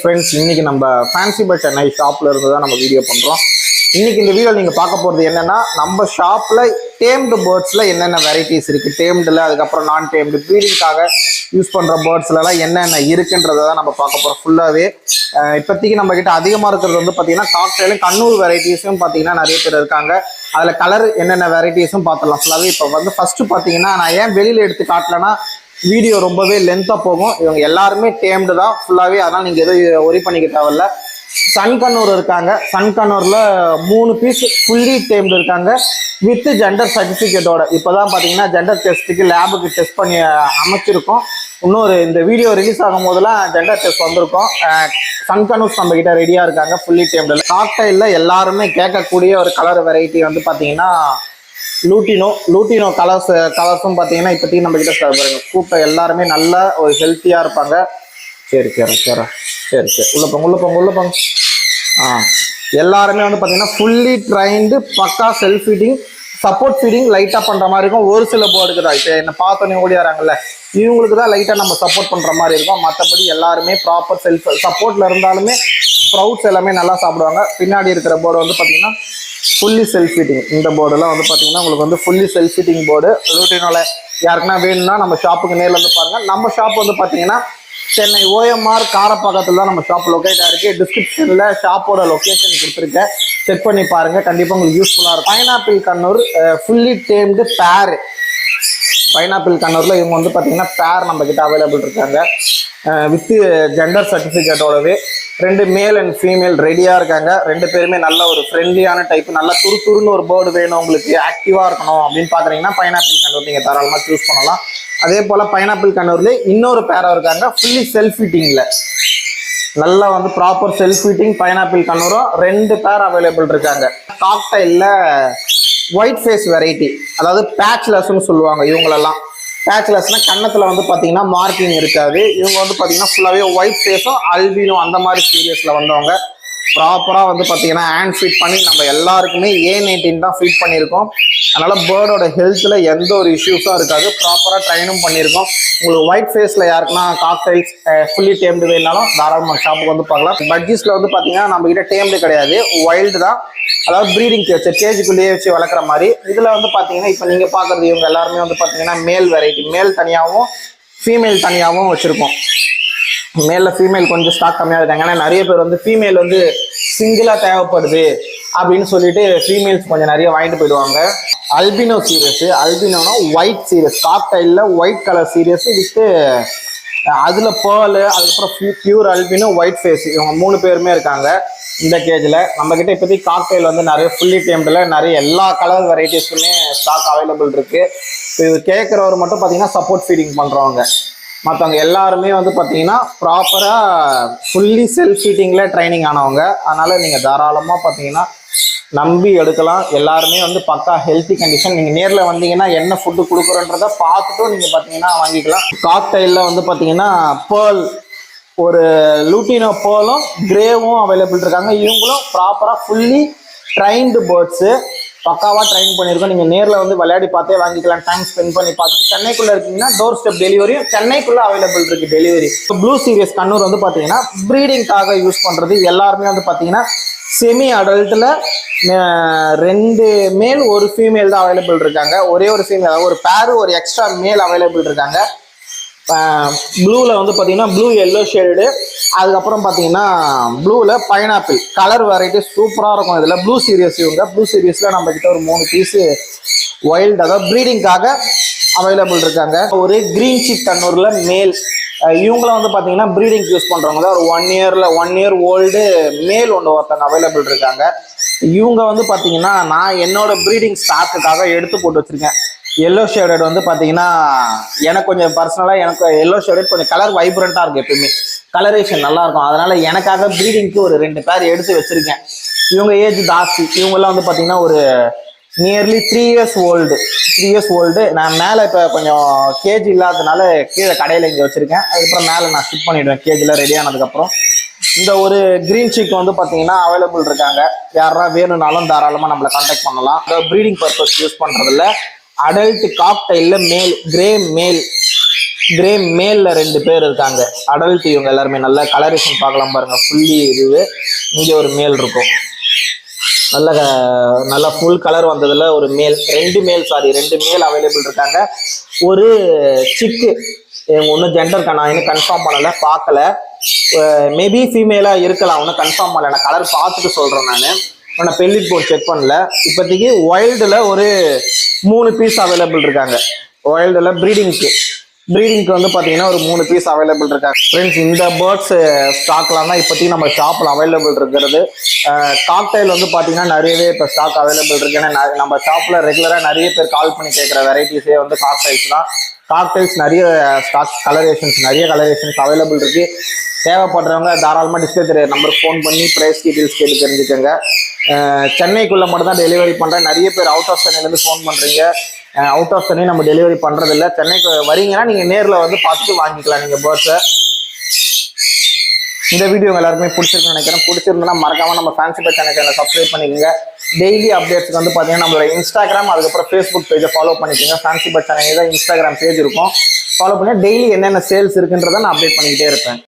Friends, இன்னைக்கு நம்ம fancy but Chennai ஷாப்ல இருந்து தான் நம்ம வீடியோ பண்றோம். இன்னைக்கு இந்த வீடியோ நீங்க பார்க்க போறது என்னன்னா, நம்ம ஷாப்ல டேம்டு பேர்ட்ஸ்ல என்னென்ன வெரைட்டிஸ் இருக்கு, டேம்டுல அதுக்கப்புறம் நான் டேம்டு ப்ரீடிங்காக யூஸ் பண்ற பேர்ட்ஸ்ல எல்லாம் என்னென்ன இருக்குன்றதை தான் நம்ம பார்க்க போறோம் ஃபுல்லாவே. இப்போதைக்கு நம்ம கிட்ட அதிகமா இருக்கிறது வந்து பாத்தீங்கன்னா காக்டெயிலும் கண்ணூர் வெரைட்டிஸும் பாத்தீங்கன்னா நிறைய பேர் இருக்காங்க. அதுல கலர் என்னென்ன வெரைட்டிஸும் பார்த்துடலாம் ஃபுல்லாவே. இப்போ வந்து ஃபர்ஸ்ட் பாத்தீங்கன்னா, நான் ஏன் வெளியில எடுத்து காட்டலன்னா வீடியோ ரொம்பவே லென்த்தா போகும். இவங்க எல்லாருமே டேம்டு தான் ஃபுல்லாவே, அதனால நீங்க எதுவும் ஒரி பண்ணிக்க தேவையில்ல. சன் கண்ணூர் இருக்காங்க. சன் கண்ணூர்ல 3 பீஸ் ஃபுல்லி டேம்டு இருக்காங்க வித் ஜெண்டர் சர்டிபிகேட்டோட. இப்போதான் பாத்தீங்கன்னா ஜெண்டர் டெஸ்ட்டுக்கு லேபுக்கு டெஸ்ட் பண்ணி அமைச்சிருக்கோம். இன்னொரு இந்த வீடியோ ரிலீஸ் ஆகும் போதெல்லாம் ஜெண்டர் டெஸ்ட் வந்திருக்கும். சன் கண்ணூர் நம்ம கிட்ட ரெடியா இருக்காங்க ஃபுல்லி டேம்டுல. காக்டைல்ல எல்லாருமே கேட்கக்கூடிய ஒரு கலர் வெரைட்டி வந்து பாத்தீங்கன்னா லூட்டினோ கலர்ஸும் பார்த்தீங்கன்னா இப்போதைக்கு நம்ம கிட்ட பாருங்க. கூட்டம் எல்லாருமே நல்ல ஒரு ஹெல்த்தியாக இருப்பாங்க. சரி உள்ள போங்க. எல்லாருமே வந்து பார்த்தீங்கன்னா ஃபுல்லி ட்ரைன்டு, பக்கா செல்ஃப் ஃபீடிங், சப்போர்ட் ஃபீடிங் லைட்டாக பண்ணுற மாதிரி இருக்கும். ஒரு சில பேர்டுக்கு தான், இப்போ என்ன பார்த்தோன்னே ஓடியாராங்கல்ல, இவங்களுக்கு தான் லைட்டாக நம்ம சப்போர்ட் பண்ணுற மாதிரி இருக்கும். மற்றபடி எல்லாருமே ப்ராப்பர் செல்ஃப் சப்போர்ட்டில் இருந்தாலுமே ஸ்ப்ரவுட்ஸ் எல்லாமே நல்லா சாப்பிடுவாங்க. பின்னாடி இருக்கிற போர்டு வந்து பார்த்தீங்கன்னா ஃபுல்லி செல்ஃப் ஃபீட்டிங். இந்த போர்டெல்லாம் வந்து பார்த்தீங்கன்னா உங்களுக்கு வந்து ஃபுல்லி செல்ஃப் ஃபீட்டிங் போர்டு. லூட்டினோல யாருக்குன்னா வேணும்னா நம்ம ஷாப்புக்கு நேரில் வந்து பாருங்க. நம்ம ஷாப் வந்து பார்த்தீங்கன்னா சென்னை OMR காரப்பாக்கத்தில் தான் நம்ம ஷாப் லொக்கேட் ஆயிருக்கு. டிஸ்கிரிப்ஷனில் ஷாப்போட லொக்கேஷன் கொடுத்துருக்கேன், செக் பண்ணி பாருங்க. கண்டிப்பாக உங்களுக்கு யூஸ்ஃபுல்லாக இருக்கும். பைனாப்பிள் கண்ணூர் ஃபுல்லி டேம்டு பேர். பைனாப்பிள் கண்ணூரில் இவங்க வந்து பார்த்தீங்கன்னா பேர் நம்ம கிட்ட அவைலபிள் இருக்காங்க with gender சர்டிஃபிகேட்டோடவே. 2 male and female ரெடியாக இருக்காங்க. 2 பேருமே நல்ல ஒரு ஃப்ரெண்ட்லியான டைப், நல்ல துருன்னு ஒரு பேர்டு வேணும் உங்களுக்கு, ஆக்டிவாக இருக்கணும் அப்படின்னு பார்க்குறீங்கன்னா பைனாப்பிள் கண்ணூர் நீங்கள் தாராளமாக சூஸ் பண்ணலாம். அதே போல் பைனாப்பிள் கண்ணூர்லேயே இன்னொரு பேராக இருக்காங்க ஃபுல்லி செல்ஃப் ஃபீட்டிங்கில். நல்லா வந்து ப்ராப்பர் செல்ஃப் ஃபீட்டிங் பைனாப்பிள் கண்ணூரும் 2 பேர் அவைலபிள் இருக்காங்க. காக்டைலில் ஒயிட் ஃபேஸ் வெரைட்டி, அதாவது பேட்ச்லெஸ்ன்னு சொல்லுவாங்க இவங்களெல்லாம். பேட்ச்லெஸ்னா கன்னத்தில் வந்து பார்த்தீங்கன்னா மார்க்கிங் இருக்காது. இவங்க வந்து பார்த்தீங்கன்னா ஃபுல்லாகவே ஒயிட் ஃபேஸும் அல்பினோ அந்த மாதிரி சீரியஸில் வந்தவங்க. ப்ராப்பராக வந்து பார்த்தீங்கன்னா ஹேண்ட் ஃபீட் பண்ணி நம்ம எல்லாருக்குமே A19 தான் ஃபீட் பண்ணியிருக்கோம். அதனால் பேர்டோட ஹெல்த்தில் எந்த ஒரு இஷ்யூஸும் இருக்காது. ப்ராப்பராக ட்ரைனும் பண்ணியிருக்கோம். உங்களுக்கு ஒயிட் ஃபேஸில் யாருக்குன்னா காக்டைல்ஸ் ஃபுல்லி டேம்டு வேணாலும் தாராளமாக ஷாப்புக்கு வந்து பார்க்கலாம். பட்ஜெட்ஸில் வந்து பார்த்தீங்கன்னா நம்ம கிட்ட டேம்டு கிடையாது, வைல்டு தான். அதாவது ப்ரீடிங் கேஜுக்குள்ளேயே வச்சு வளர்க்குற மாதிரி. இதில் வந்து பார்த்தீங்கன்னா இப்போ நீங்கள் பார்க்குறது இவங்க எல்லாருமே வந்து பார்த்தீங்கன்னா மேல் வெரைட்டி. மேல் தனியாகவும் ஃபீமேல் தனியாகவும் வச்சுருக்கோம். மேலில் ஃபீமேல் கொஞ்சம் ஸ்டாக் கம்மியாக இருக்காங்க. ஏன்னா நிறைய பேர் வந்து ஃபீமேல் வந்து சிங்கிளாக தேவைப்படுது அப்படின்னு சொல்லிட்டு ஃபீமேல்ஸ் கொஞ்சம் நிறைய வாங்கிட்டு போயிடுவாங்க. அல்பினோ சீரியஸ், அல்பினோனா ஒயிட் சீரியஸ், காக்டைலில் ஒயிட் கலர் சீரியஸ் வித்து அதில் பேர்லு, அதுக்கப்புறம் பியூர் அல்பினோ ஒயிட் ஃபேஸ், இவங்க 3 பேருமே இருக்காங்க இந்த கேஜில். நம்மக்கிட்ட இப்போதைக்கு காக்டைல் வந்து நிறைய ஃபுல்லி டேம்டில் நிறைய எல்லா கலர் வெரைட்டிஸுமே ஸ்டாக் அவைலபிள் இருக்குது. இது கேட்குறவர் மட்டும் பார்த்தீங்கன்னா சப்போர்ட் ஃபீடிங் பண்ணுறவங்க, மற்றவங்க எல்லாருமே வந்து பார்த்தீங்கன்னா ப்ராப்பராக ஃபுல்லி செல்ஃப் ஃபீட்டிங்கில் ட்ரைனிங் ஆனவங்க. அதனால் நீங்கள் தாராளமாக பார்த்தீங்கன்னா நம்பி எடுக்கலாம். எல்லாருமே வந்து பக்கா ஹெல்த்தி கண்டிஷன். நீங்கள் நேரில் வந்தீங்கன்னா என்ன ஃபுட்டு கொடுக்குறோன்றதை பார்த்துட்டும் நீங்கள் பார்த்தீங்கன்னா வாங்கிக்கலாம். காக்டைலில் வந்து பார்த்தீங்கன்னா பேர்ல், ஒரு லூட்டினோ பேர்லும் கிரேவும் அவைலபிள் இருக்காங்க. இவங்களும் ப்ராப்பராக ஃபுல்லி ட்ரைன்டு பேர்ட்ஸு, பக்காவாக ட்ரைன் பண்ணியிருக்கோம். நீங்கள் நேரில் வந்து விளையாடி பார்த்தே வாங்கிக்கலாம், டைம் ஸ்பெண்ட் பண்ணி பார்த்துட்டு. சென்னைக்குள்ளே இருக்கீங்கன்னா டோர் ஸ்டெப் டெலிவரியும் சென்னைக்குள்ளே அவைலபிள் இருக்குது டெலிவரி. ப்ளூ சீரியஸ் கண்ணூர் வந்து பார்த்தீங்கன்னா ப்ரீடிங்காக யூஸ் பண்ணுறது. எல்லாருமே வந்து பார்த்தீங்கன்னா செமி அடல்ட்டில் 2 மேல் 1 ஃபீமேல் தான் அவைலபிள் இருக்காங்க. ஒரே ஒரு ஃபீமேல், ஒரு பேரு ஒரு எக்ஸ்ட்ரா மேல் அவைலபிள் இருக்காங்க. ப்ளூவில் வந்து பார்த்தீங்கன்னா ப்ளூ எல்லோ ஷேடு, அதுக்கப்புறம் பார்த்தீங்கன்னா ப்ளூவில் பைனாப்பிள் கலர் வெரைட்டி சூப்பராக இருக்கும். இதில் ப்ளூ சீரியஸ், இவங்க ப்ளூ சீரியஸில் நம்மக்கிட்ட ஒரு 3 பீஸு வைல்டு, அதாவது ப்ரீடிங்காக அவைலபிள் இருக்காங்க. ஒரு க்ரீன் சிக் கண்ணூரில் மேல், இவங்களும் வந்து பார்த்தீங்கன்னா ப்ரீடிங் யூஸ் பண்ணுறவங்க தான். ஒரு 1 இயர் ஓல்டு மேல் ஒருத்தங்க அவைலபிள் இருக்காங்க. இவங்க வந்து பார்த்தீங்கன்னா நான் என்னோட ப்ரீடிங் ஸ்டாக்குக்காக எடுத்து போட்டு வச்சுருக்கேன். எல்லோ ஷேடட் வந்து பார்த்தீங்கன்னா எனக்கு கொஞ்சம் பர்சனலாக எனக்கு எல்லோ ஷேடட் கொஞ்சம் கலர் வைப்ரண்ட்டாக இருக்கும், எப்பயுமே கலரேஷன் நல்லாயிருக்கும். அதனால் எனக்காக ப்ரீடிங்க்கு ஒரு 2 பேர் எடுத்து வச்சுருக்கேன். இவங்க ஏஜ் ஜாஸ்தி. இவங்கெல்லாம் வந்து பார்த்தீங்கன்னா ஒரு நியர்லி 3 இயர்ஸ் ஓல்டு. நான் மேலே இப்போ கொஞ்சம் கேஜ் இல்லாததுனால கீழே கடையில் இங்கே வச்சுருக்கேன். அதுக்கப்புறம் மேலே நான் ஷிஃப்ட் பண்ணிவிடுவேன் கேஜில் ரெடி ஆனதுக்கப்புறம். இந்த ஒரு க்ரீன் சிக் வந்து பார்த்தீங்கன்னா அவைலபிள் இருக்காங்க. யாரா வேணும்னாலும் தாராளமாக நம்மளை கான்டாக்ட் பண்ணலாம். ப்ரீடிங் பர்பஸ் யூஸ் பண்ணுறதில்ல. அடல்ட் காக்டைலில் மேல், கிரே மேல் கிரே மேல்ல 2 பேர் இருக்காங்க. அடல்ட் இவங்க எல்லாருமே. நல்ல கலரேஷன் பார்க்கலாம் பாருங்க. ஃபுல்லி இதுவே இங்க ஒரு மேல் இருக்கும். நல்ல நல்ல ஃபுல் கலர் வந்ததுல ஒரு மேல், 2 மேல் அவைலபிள் இருக்காங்க. ஒரு சிக்கு ஒன்றும் ஜெண்டர் நான் இன்னும் கன்ஃபார்ம் பண்ணல, பார்க்கல. மேபி ஃபீமேலா இருக்கலாம், ஒன்றும் கன்ஃபார்ம் பண்ணல. நான் கலர் பார்த்துட்டு சொல்றேன். நான் பெல்லிட் போர்ட் செக் பண்ணல. இப்போதைக்கு வைல்டுல ஒரு 3 பீஸ் அவைலபிள் இருக்காங்க. வைல்டுல ப்ரீடிங்க்கு வந்து பார்த்தீங்கன்னா ஒரு 3 பீஸ் அவைலபிள் இருக்காங்க. ஃப்ரெண்ட்ஸ், இந்த பேர்ட்ஸ் ஸ்டாக்லாம் தான் இப்போதைக்கு நம்ம ஷாப்பில் அவைலபிள் இருக்கிறது. காக்டைல் வந்து பார்த்தீங்கன்னா நிறையவே இப்போ ஸ்டாக் அவைலபிள் இருக்கு. ஏன்னா நம்ம ஷாப்பில் ரெகுலராக நிறைய பேர் கால் பண்ணி கேட்குற வெரைட்டிஸே வந்து காக்டைல்ஸ் தான். காக்டைல்ஸ் நிறைய ஸ்டாக் நிறைய கலரேஷன்ஸ் அவைலபிள் இருக்கு. தேவைப்படுறவங்க தாராளமாக டிஸ்பிளே தெரிய நம்பருக்கு ஃபோன் பண்ணி ப்ரைஸ் டீட்டெயில்ஸ் கேட்டு தெரிஞ்சுக்கோங்க. சென்னைக்குள்ளே மட்டும் தான் டெலிவரி பண்ணுறேன். நிறைய பேர் அவுட் ஆஃப் சென்னையிலேருந்து ஃபோன் பண்ணுறீங்க. அவுட் ஆஃப் சென்னை நம்ம டெலிவரி பண்ணுறதில்ல. சென்னைக்கு வரீங்கன்னா நீங்கள் நேரில் வந்து பார்த்துட்டு வாங்கிக்கலாம் நீங்கள் பேர்ட்ஸை. இந்த வீடியோ எல்லாருமே பிடிச்சிருக்குன்னு நினைக்கிறேன். பிடிச்சிருந்தா மறக்காம நம்ம ஃபேன்சி பட் சேனலை சப்ஸ்கிரைப் பண்ணிக்கோங்க. டெய்லி அப்டேட்ஸ்க்கு வந்து பார்த்தீங்கன்னா நம்மளோட இன்ஸ்டாகிராம், அதுக்கப்புறம் ஃபேஸ்புக் பேஜை ஃபாலோ பண்ணிக்கோங்க. ஃபேன்சி பட் சேனல் தான் இன்ஸ்டாகிராம் பேஜ் இருக்கும். ஃபாலோ பண்ணி டெய்லி என்னென்ன சேல்ஸ் இருக்குன்றதை நான் அப்டேட் பண்ணிக்கிட்டே இருப்பேன்.